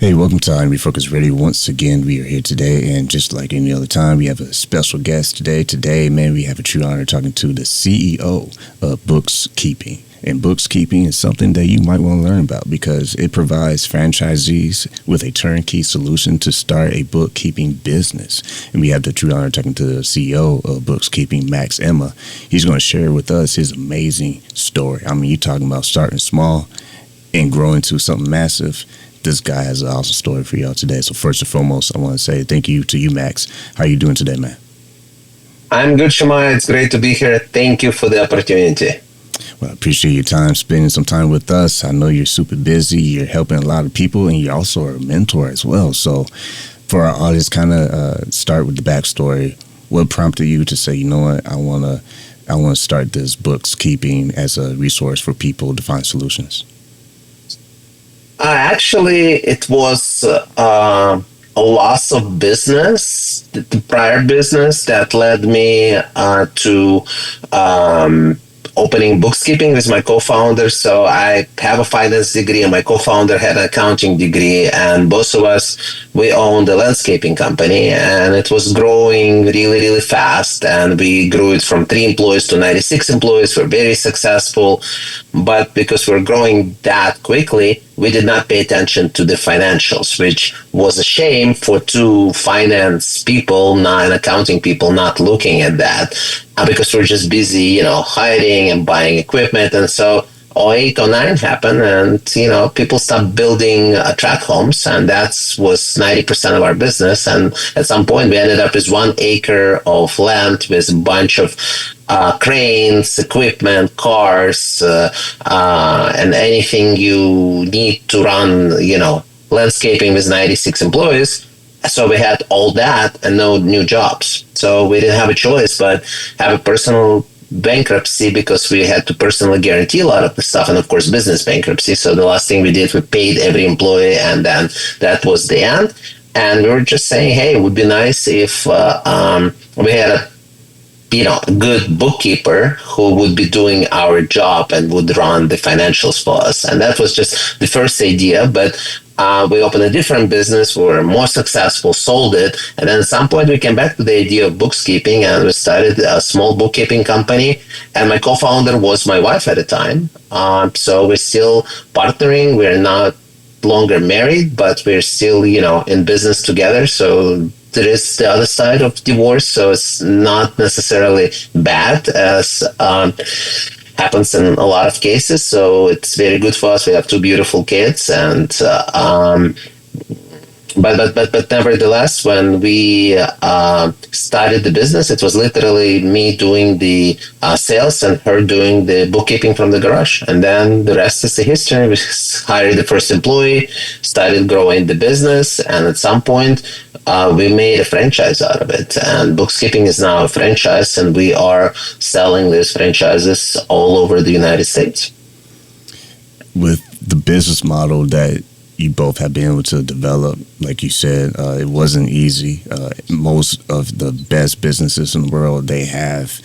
Hey, welcome to Refocused Radio. Once again, we are here today, and just like any other time, we have a special guest today. Today, man, we have a true honor talking to the CEO of BooxKeeping. And BooxKeeping is something that you might want to learn about because it provides franchisees with a turnkey solution to start a bookkeeping business. And we have the true honor talking to the CEO of BooxKeeping, Emma. He's going to share with us his amazing story. I mean, you're talking about starting small and growing to something massive. This guy has an awesome story for y'all today. So first and foremost, I want to say thank you to you, Max. How are you doing today, man? I'm good, Shema. It's great to be here. Thank you for the opportunity. Well, I appreciate your time, spending some time with us. I know you're super busy. You're helping a lot of people, and you also are a mentor as well. So for our audience, kind of start with the backstory. What prompted you to say, you know what, I want to start this BooxKeeping as a resource for people to find solutions? Actually, it was a loss of business, the prior business that led me to opening BooxKeeping with my co-founder. So I have a finance degree and my co-founder had an accounting degree, and both of us, we owned a landscaping company, and it was growing really, really fast. And we grew it from 3 employees to 96 employees. We're very successful. But because we're growing that quickly, we did not pay attention to the financials, which was a shame for two finance people, not accounting people, not looking at that because we're just busy, hiring and buying equipment. And so 08, 09 happened, and people stopped building tract homes, and that was 90% of our business. And at some point, we ended up with 1 acre of land with a bunch of cranes, equipment, cars, and anything you need to run, landscaping with 96 employees. So we had all that and no new jobs. So we didn't have a choice but have a personal bankruptcy because we had to personally guarantee a lot of the stuff, and of course business bankruptcy. So the last thing we did, we paid every employee, and then that was the end. And we were just saying, hey, it would be nice if we had a good bookkeeper who would be doing our job and would run the financials for us. And that was just the first idea. But we opened a different business, we were more successful, sold it. And then at some point we came back to the idea of BooxKeeping, and we started a small bookkeeping company. And my co-founder was my wife at the time. So we're still partnering. We're not longer married, but we're still, in business together. So there is the other side of divorce, so it's not necessarily bad as happens in a lot of cases. So it's very good for us. We have 2 beautiful kids, and but nevertheless, when we started the business, it was literally me doing the sales and her doing the bookkeeping from the garage. And then the rest is the history. We hired the first employee, started growing the business, and at some point, we made a franchise out of it. And BooxKeeping is now a franchise, and we are selling these franchises all over the United States. With the business model that you both have been able to develop, like you said, it wasn't easy. Most of the best businesses in the world, they have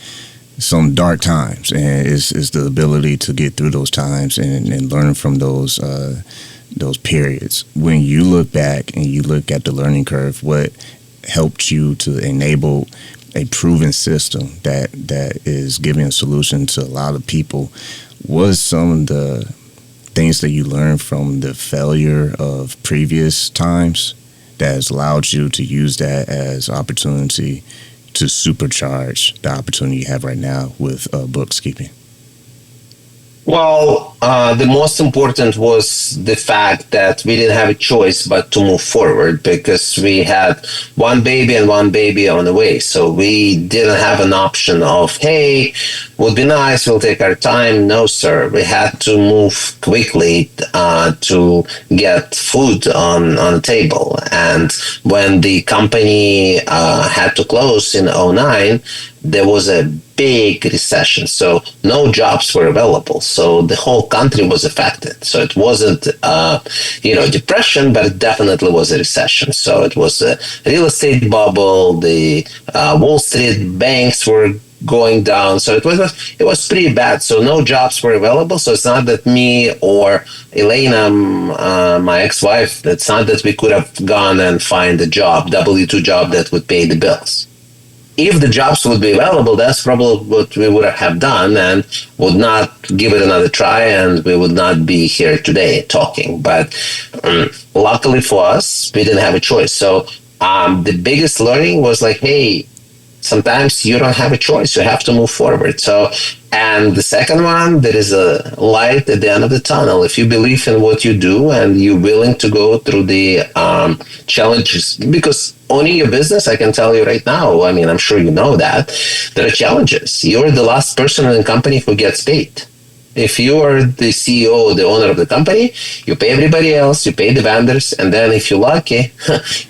some dark times, and it's the ability to get through those times and learn from those periods. When you look back and you look at the learning curve, what helped you to enable a proven system that is giving a solution to a lot of people? Was some of the things that you learned from the failure of previous times that has allowed you to use that as opportunity to supercharge the opportunity you have right now with BooxKeeping? Well, the most important was the fact that we didn't have a choice but to move forward, because we had 1 baby and 1 baby on the way. So we didn't have an option of, hey, would be nice, we'll take our time. No, sir. We had to move quickly to get food on the table. And when the company had to close in 09, there was a big recession, so no jobs were available. So the whole country was affected. So it wasn't, depression, but it definitely was a recession. So it was a real estate bubble. The Wall Street banks were going down. So it was pretty bad. So no jobs were available. So it's not that me or Elena, my ex-wife, it's not that we could have gone and find a job, W-2 job that would pay the bills. If the jobs would be available, that's probably what we would have done and would not give it another try, and we would not be here today talking. But luckily for us, we didn't have a choice. So the biggest learning was like, hey, sometimes you don't have a choice. You have to move forward. So, and the second one, there is a light at the end of the tunnel. If you believe in what you do and you're willing to go through the challenges, because owning your business, I can tell you right now, I mean, I'm sure you know that, there are challenges. You're the last person in the company who gets paid. If you are the CEO, the owner of the company, you pay everybody else, you pay the vendors, and then if you're lucky,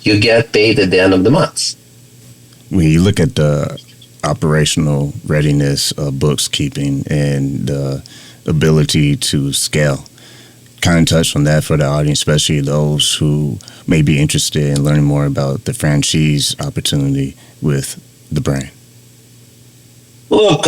you get paid at the end of the month. When you look at the operational readiness of BooxKeeping and the ability to scale, kind of touch on that for the audience, especially those who may be interested in learning more about the franchise opportunity with the brand. Look,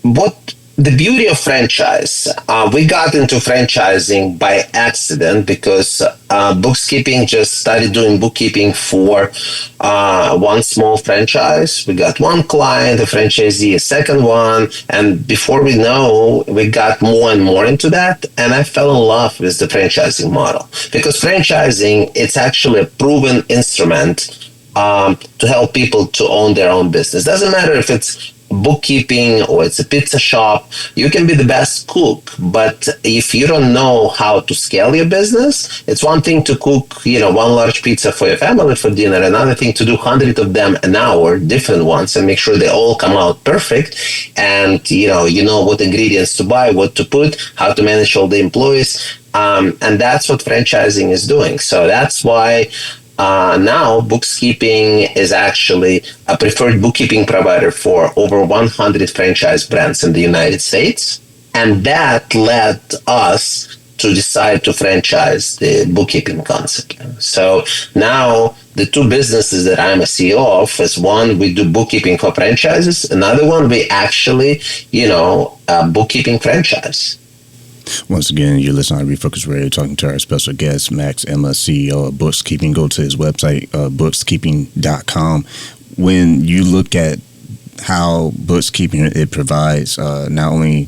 what the beauty of franchise, we got into franchising by accident because BooxKeeping just started doing bookkeeping for one small franchise. We got one client, a franchisee, a second one, and before we know, we got more and more into that, and I fell in love with the franchising model because franchising, it's actually a proven instrument to help people to own their own business. Doesn't matter if it's bookkeeping or it's a pizza shop. You can be the best cook, but if you don't know how to scale your business, it's one thing to cook, one large pizza for your family for dinner, another thing to do 100 of them an hour, different ones, and make sure they all come out perfect. And you know what ingredients to buy, what to put, how to manage all the employees, and that's what franchising is doing. So that's why now, BooxKeeping is actually a preferred bookkeeping provider for over 100 franchise brands in the United States. And that led us to decide to franchise the bookkeeping concept. So now the two businesses that I'm a CEO of is one, we do bookkeeping for franchises. Another one, we actually, bookkeeping franchise. Once again, you're listening to Refocused Radio, talking to our special guest, Max, Emma CEO of BooxKeeping. Go to his website, bookskeeping.com. When you look at how BooxKeeping, it provides not only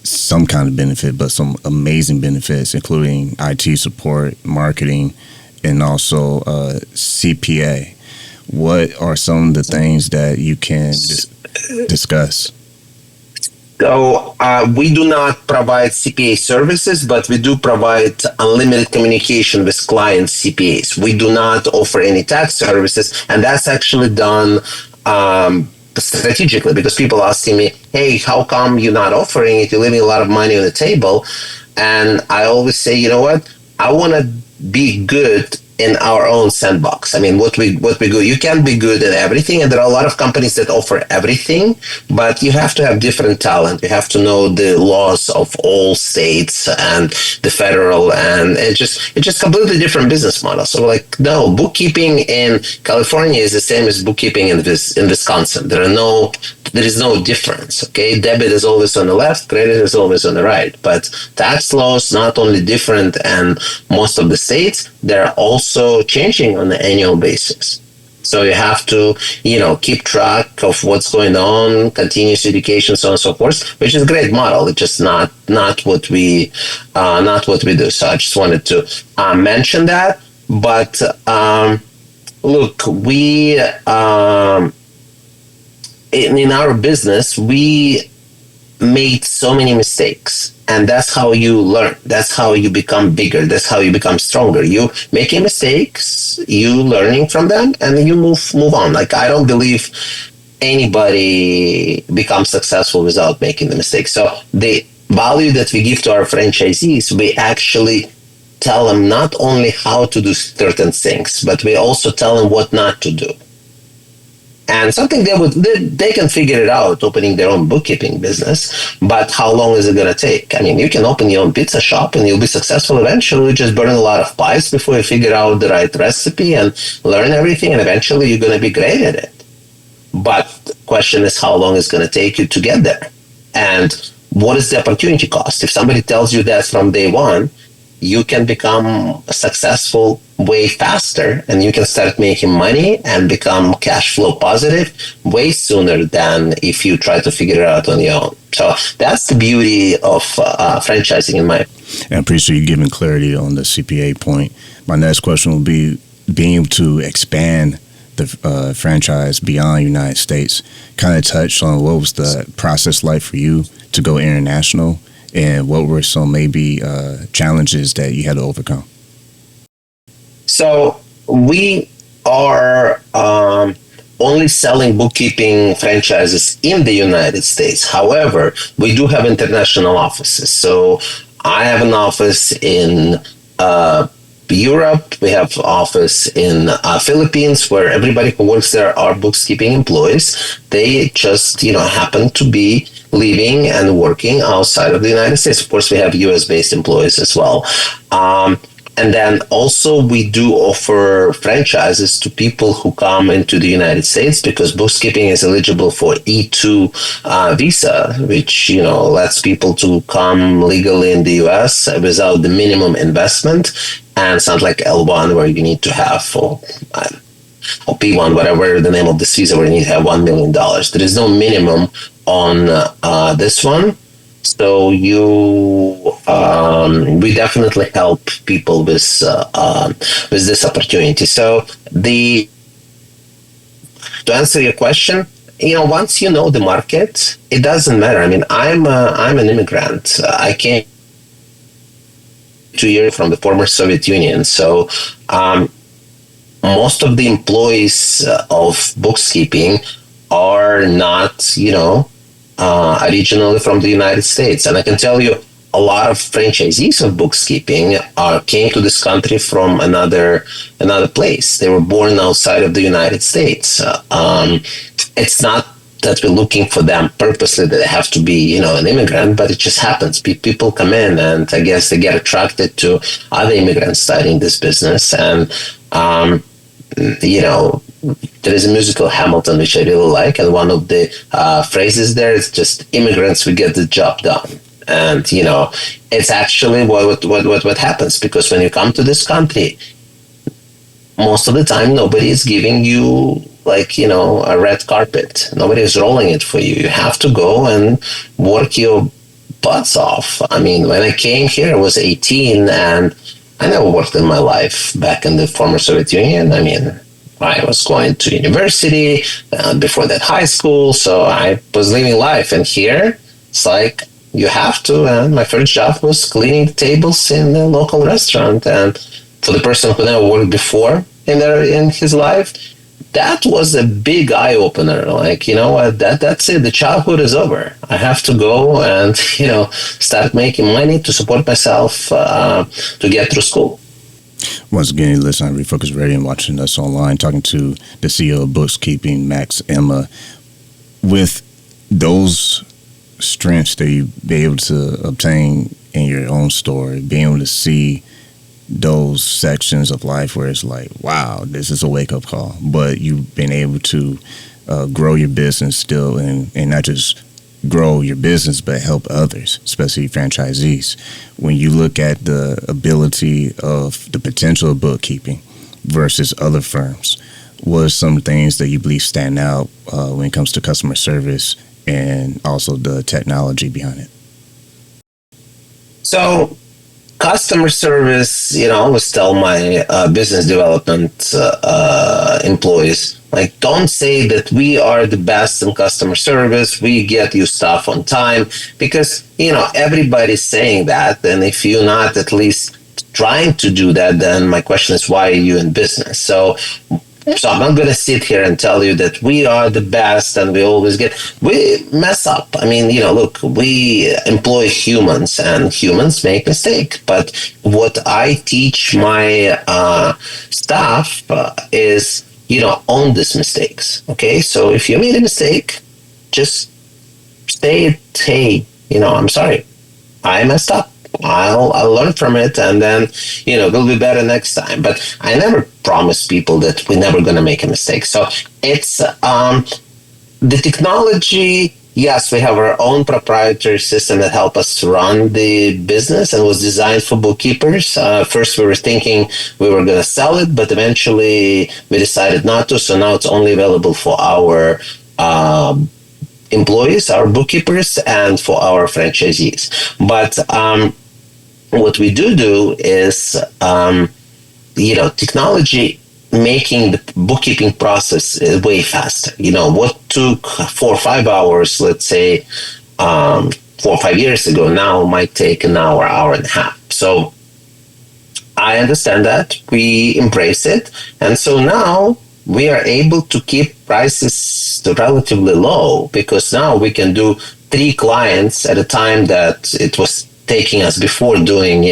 some kind of benefit, but some amazing benefits, including IT support, marketing, and also CPA. What are some of the things that you can discuss? So we do not provide CPA services, but we do provide unlimited communication with client CPAs. We do not offer any tax services, and that's actually done strategically because people asking me, hey, how come you're not offering it? You're leaving a lot of money on the table. And I always say, you know what? I want to be good in our own sandbox. I mean, what we do, you can't be good at everything, and there are a lot of companies that offer everything, but you have to have different talent. You have to know the laws of all states and the federal, and it's just completely different business model. So like, no, bookkeeping in California is the same as bookkeeping in Wisconsin. There is no difference. Okay, debit is always on the left, credit is always on the right, but tax laws not only different, and most of the states, they're also changing on an annual basis. So you have to, keep track of what's going on, continuous education, so on and so forth, which is a great model. It's just not what we do. So I just wanted to mention that. But look, we in our business, we made so many mistakes, and that's how you learn. That's how you become bigger. That's how you become stronger. You making mistakes, you learning from them, and then you move on. Like, I don't believe anybody becomes successful without making the mistakes. So the value that we give to our franchisees, we actually tell them not only how to do certain things, but we also tell them what not to do. And something they can figure it out opening their own bookkeeping business, but how long is it going to take? I mean, you can open your own pizza shop and you'll be successful eventually. You just burn a lot of pies before you figure out the right recipe and learn everything, and eventually you're going to be great at it. But the question is how long it's going to take you to get there. And what is the opportunity cost? If somebody tells you that from day one, you can become successful way faster, and you can start making money and become cash flow positive way sooner than if you try to figure it out on your own. So that's the beauty of franchising in my. And I appreciate you giving clarity on the CPA point. My next question will be being able to expand the franchise beyond the United States. Kind of touch on what was the process like for you to go international, and what were some maybe challenges that you had to overcome? So we are only selling bookkeeping franchises in the United States. However, we do have international offices. So I have an office in Europe. We have office in Philippines, where everybody who works there are bookkeeping employees. They just happen to be living and working outside of the United States. Of course, we have US based employees as well. And then also we do offer franchises to people who come into the United States, because bookkeeping is eligible for E2 visa, which lets people to come legally in the US without the minimum investment. And it's not like L1 where you need to have, or P1, whatever the name of this visa, where you need to have $1 million. There is no minimum on this one. So we definitely help people with this opportunity. So to answer your question, once you know the market, it doesn't matter. I mean, I'm an immigrant. I came 2 years from the former Soviet Union. So most of the employees of bookkeeping are not, originally from the United States. And I can tell you, a lot of franchisees of bookkeeping came to this country from another place. They were born outside of the United States. It's not that we're looking for them purposely, that they have to be, an immigrant, but it just happens. People come in, and I guess they get attracted to other immigrants starting this business. And, there is a musical Hamilton, which I really like. And one of the phrases there is just, immigrants, we get the job done. And, it's actually what happens, because when you come to this country, most of the time, nobody is giving you a red carpet. Nobody is rolling it for you. You have to go and work your butts off. I mean, when I came here, I was 18, and I never worked in my life back in the former Soviet Union. I mean, I was going to university, before that high school, so I was living life. And here, it's like, you have to. And my first job was cleaning the tables in a local restaurant. And for the person who never worked before in his life, that was a big eye opener. Like, what? That's it. The childhood is over. I have to go and start making money to support myself, to get through school. Once again, you listen to Refocused Radio and watching us online, talking to the CEO of BooxKeeping, Max Emma. With those strengths that you be able to obtain in your own store, being able to see those sections of life where it's like, wow, this is a wake-up call, but you've been able to grow your business still, and not just grow your business, but help others, especially franchisees. When you look at the ability of the potential of bookkeeping versus other firms, what are some things that you believe stand out when it comes to customer service and also the technology behind it? So customer service, I always tell my business development employees, don't say that we are the best in customer service, we get you stuff on time, because, everybody's saying that. And if you're not at least trying to do that, then my question is, why are you in business? So I'm not going to sit here and tell you that we are the best and we mess up. I mean, look, we employ humans, and humans make mistakes. But what I teach my staff is, own these mistakes. Okay. So if you made a mistake, just say, hey, I'm sorry, I messed up. I'll learn from it, and then we'll be better next time. But I never promise people that we're never going to make a mistake. So it's The technology, yes, we have our own proprietary system that help us run the business and was designed for bookkeepers. First, we were thinking we were going to sell it, but eventually we decided not to. So now it's only available for our employees, our bookkeepers, and for our franchisees. But what we do is, technology making the bookkeeping process way faster. What took 4 or 5 hours, let's say, 4 or 5 years ago, now might take an hour, hour and a half. So I understand that. We embrace it. And so now we are able to keep prices relatively low because now we can do 3 clients at a time that it was taking us before doing,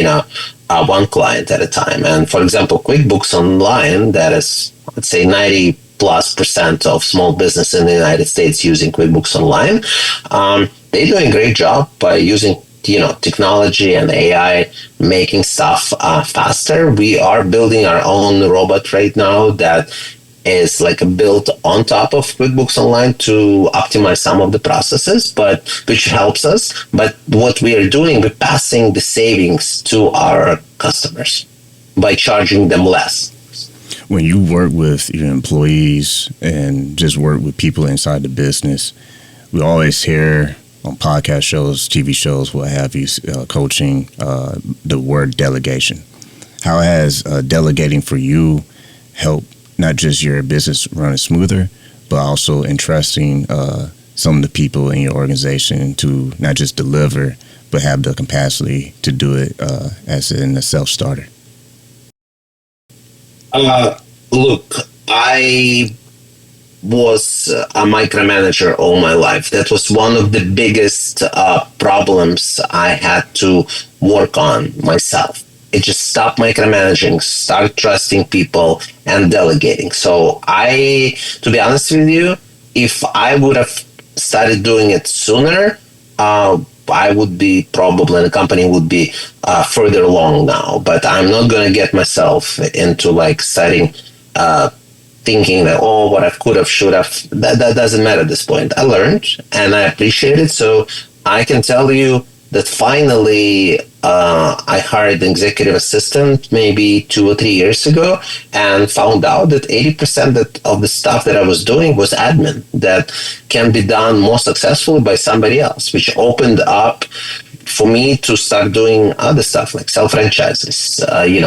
one client at a time. And for example, QuickBooks Online, that is, let's say 90+% of small business in the United States using QuickBooks Online. They're doing a great job by using technology and AI, making stuff faster. We are building our own robot right now that is like built on top of QuickBooks Online to optimize some of the processes, but which helps us. But what we are doing, we're passing the savings to our customers by charging them less. When you work with your employees and just work with people inside the business, we always hear on podcast shows, TV shows, what have you, coaching, the word delegation. How has delegating for you helped not just your business running smoother, but also entrusting some of the people in your organization to not just deliver, but have the capacity to do it as in a self-starter? Look, I was a micromanager all my life. That was one of the biggest problems I had to work on myself. It just stopped micromanaging, start trusting people and delegating. So to be honest with you, if I would have started doing it sooner, I would be probably, the company would be further along now. But I'm not going to get myself into starting thinking that, what I could have, should have. That doesn't matter at this point. I learned and I appreciate it. So I can tell you that finally I hired an executive assistant maybe 2 or 3 years ago and found out that 80% of the stuff that I was doing was admin that can be done more successfully by somebody else, which opened up for me to start doing other stuff like sell franchises,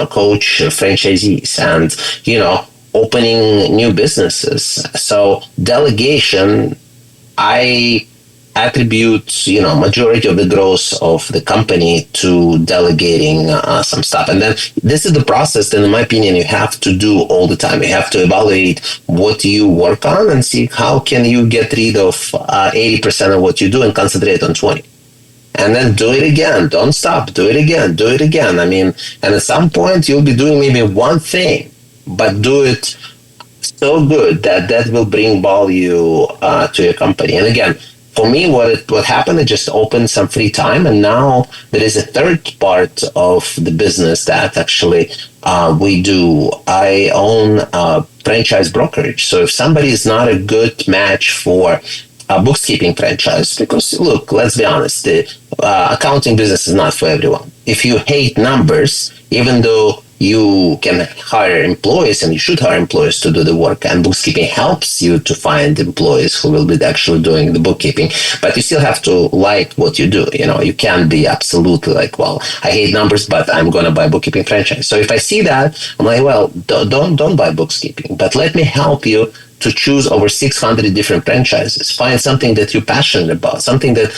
coach franchisees and, opening new businesses. So delegation, I attribute majority of the growth of the company to delegating some stuff. And then this is the process that in my opinion you have to do all the time. You have to evaluate what you work on and see how can you get rid of 80% of what you do and concentrate on 20. And then do it again. Don't stop. Do it again. Do it again. And at some point you'll be doing maybe one thing, but do it so good that will bring value to your company. And again, for me, what happened, it just opened some free time. And now there is a third part of the business that actually we do. I own a franchise brokerage. So if somebody is not a good match for a bookkeeping franchise, because look, let's be honest, the accounting business is not for everyone. If you hate numbers, even though you can hire employees and you should hire employees to do the work, and bookkeeping helps you to find employees who will be actually doing the bookkeeping, but you still have to like what you do. You can't be absolutely I hate numbers, but I'm going to buy bookkeeping franchise. So if I see that, I'm like, well, don't buy bookkeeping, but let me help you to choose over 600 different franchises. Find something that you're passionate about, something that,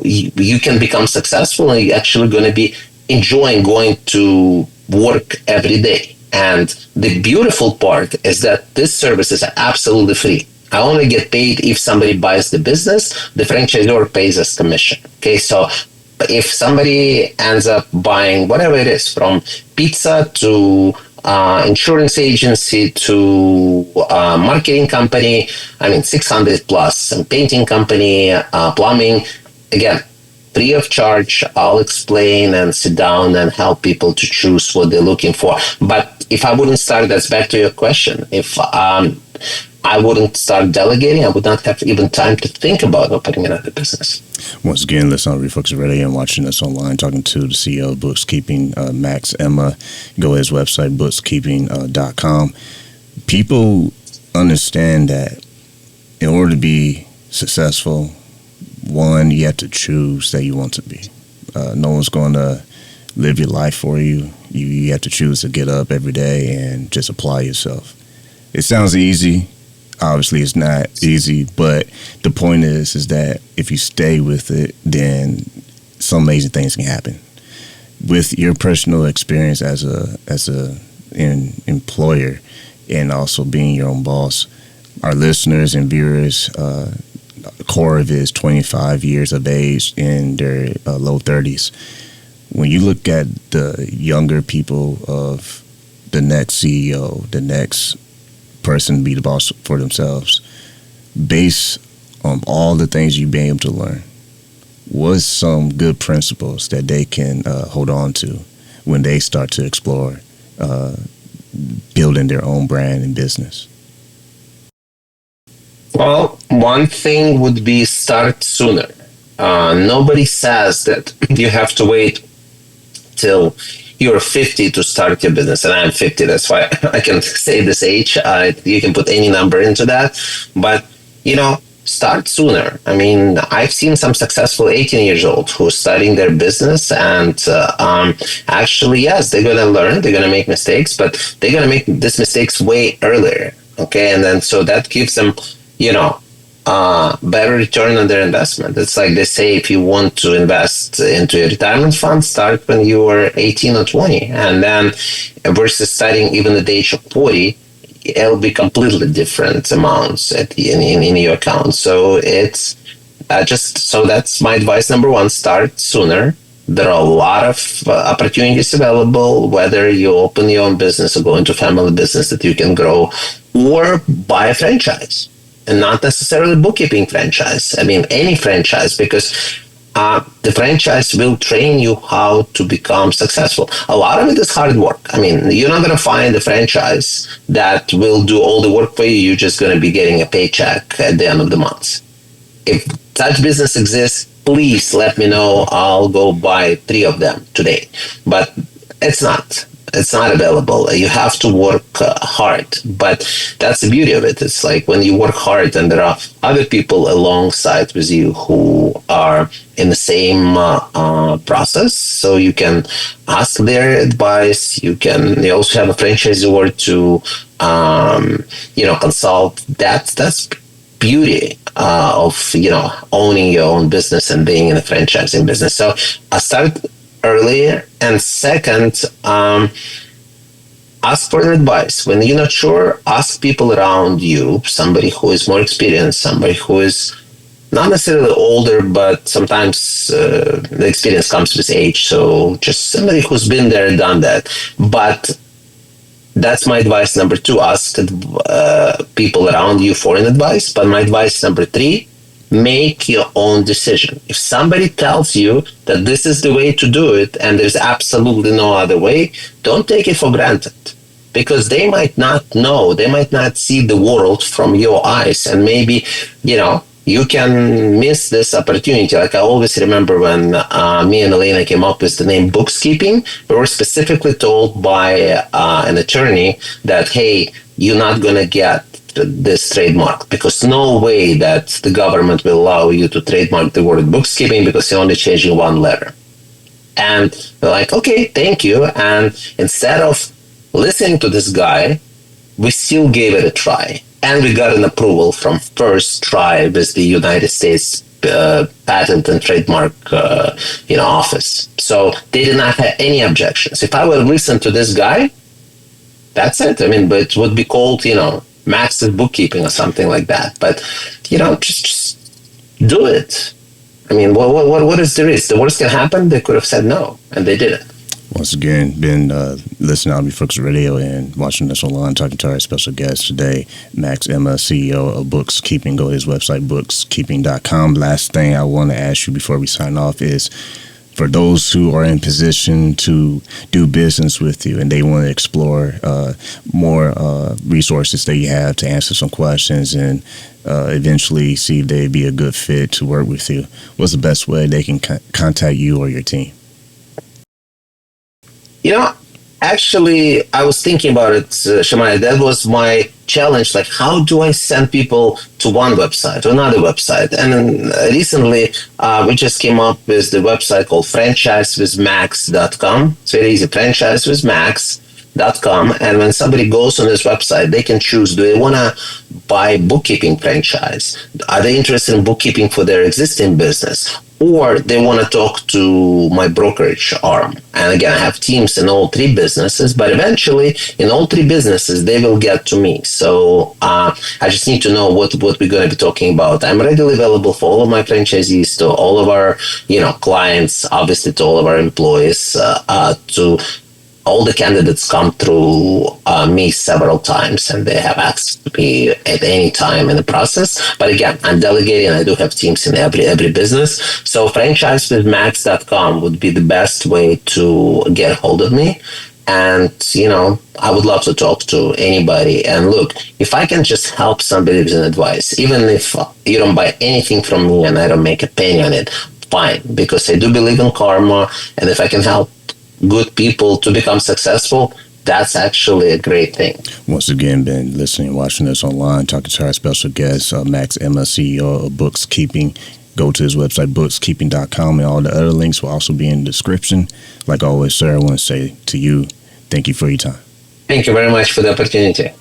you can become successful and you're actually going to be enjoying going to work every day. And the beautiful part is that these services are absolutely free. I only get paid if somebody buys the business. The franchisor pays us commission. Okay, so if somebody ends up buying whatever it is, from pizza to insurance agency to marketing company, 600 plus, and painting company, plumbing, again, free of charge. I'll explain and sit down and help people to choose what they're looking for. But if I wouldn't start, that's back to your question. If I wouldn't start delegating, I would not have even time to think about opening another business. Once again, listen on Refocused Radio and watching us online, talking to the CEO of BooxKeeping, Max Emma. Go to his website, BooxKeeping.com. People understand that in order to be successful, one, you have to choose that you want to be. No one's going to live your life for you. You have to choose to get up every day and just apply yourself. It sounds easy. Obviously, it's not easy, but the point is that if you stay with it, then some amazing things can happen. With your personal experience as an employer and also being your own boss, our listeners and viewers, core of it is 25 years of age in their low 30s. When you look at the younger people of the next CEO, the next person be the boss for themselves, based on all the things you've been able to learn, what's some good principles that they can hold on to when they start to explore building their own brand and business? Well, one thing would be start sooner. Nobody says that you have to wait till you're 50 to start your business, and I'm 50. That's why I can say this age. You can put any number into that, but start sooner. I mean, I've seen some successful 18 years old who are starting their business, and actually, yes, they're gonna learn, they're gonna make mistakes, but they're gonna make these mistakes way earlier. Okay, and then so that gives them, better return on their investment. It's like they say, if you want to invest into a retirement fund, start when you were 18 or 20. And then versus starting even at the age of 40, it'll be completely different amounts in your account. So it's so that's my advice. Number one, start sooner. There are a lot of opportunities available, whether you open your own business or go into family business that you can grow, or buy a franchise. And not necessarily bookkeeping franchise. I mean, any franchise, because the franchise will train you how to become successful. A lot of it is hard work. I mean, you're not going to find a franchise that will do all the work for you. You're just going to be getting a paycheck at the end of the month. If such business exists, please let me know. I'll go buy 3 of them today. But it's not. It's not available. You have to work hard, but that's the beauty of it. It's like when you work hard and there are other people alongside with you who are in the same process, so you can ask their advice. You also have a franchisor to consult. That's beauty of owning your own business and being in a franchising business. So I started earlier, and second, ask for advice. When you're not sure, ask people around you, somebody who is more experienced, somebody who is not necessarily older, but sometimes the experience comes with age. So just somebody who's been there, done that. But that's my advice number 2. Ask people around you for an advice. But my advice number 3, make your own decision. If somebody tells you that this is the way to do it and there's absolutely no other way, don't take it for granted, because they might not know, they might not see the world from your eyes, and maybe you can miss this opportunity. Like I always remember when me and Elena came up with the name BooxKeeping, we were specifically told by an attorney that, hey, you're not going to get this trademark, because no way that the government will allow you to trademark the word bookkeeping, because you're only changing one letter. And we're like, okay, thank you. And instead of listening to this guy, we still gave it a try. And we got an approval from first try with the United States Patent and Trademark office. So they did not have any objections. If I would have listened to this guy, that's it. I mean, but it would be called, Max's Bookkeeping or something like that. But, just do it. I mean, what is the risk? The worst can happen. They could have said no, and they did it. Once again, been listening on Refocused Radio and watching us online, talking to our special guest today, Max Emma, CEO of BooxKeeping. Go to his website, bookskeeping.com. Last thing I want to ask you before we sign off is, for those who are in position to do business with you and they want to explore more resources that you have to answer some questions and eventually see if they'd be a good fit to work with you, what's the best way they can contact you or your team? Actually, I was thinking about it, Shamaya. That was my challenge. Like, how do I send people to one website to another website? And then recently, we just came up with the website called franchisewithmax.com. It's very easy, franchisewithmax.com. And when somebody goes on this website, they can choose, do they want to buy bookkeeping franchise? Are they interested in bookkeeping for their existing business? Or they want to talk to my brokerage arm. And again, I have teams in all three businesses, but eventually in all three businesses, they will get to me. So I just need to know what we're going to be talking about. I'm readily available for all of my franchisees, to all of our clients, obviously to all of our employees, to all the candidates come through me several times, and they have access to me at any time in the process. But again, I'm delegating. I do have teams in every business. So franchisewithmax.com would be the best way to get a hold of me. And, I would love to talk to anybody. And look, if I can just help somebody with an advice, even if you don't buy anything from me and I don't make a penny on it, fine, because I do believe in karma. And if I can help good people to become successful, that's actually a great thing. Once again, been listening, watching us online, talking to our special guest, Max Emma, CEO of BooxKeeping. Go to his website, bookskeeping.com, and all the other links will also be in the description. Like always, sir, I want to say to you, thank you for your time. Thank you very much for the opportunity.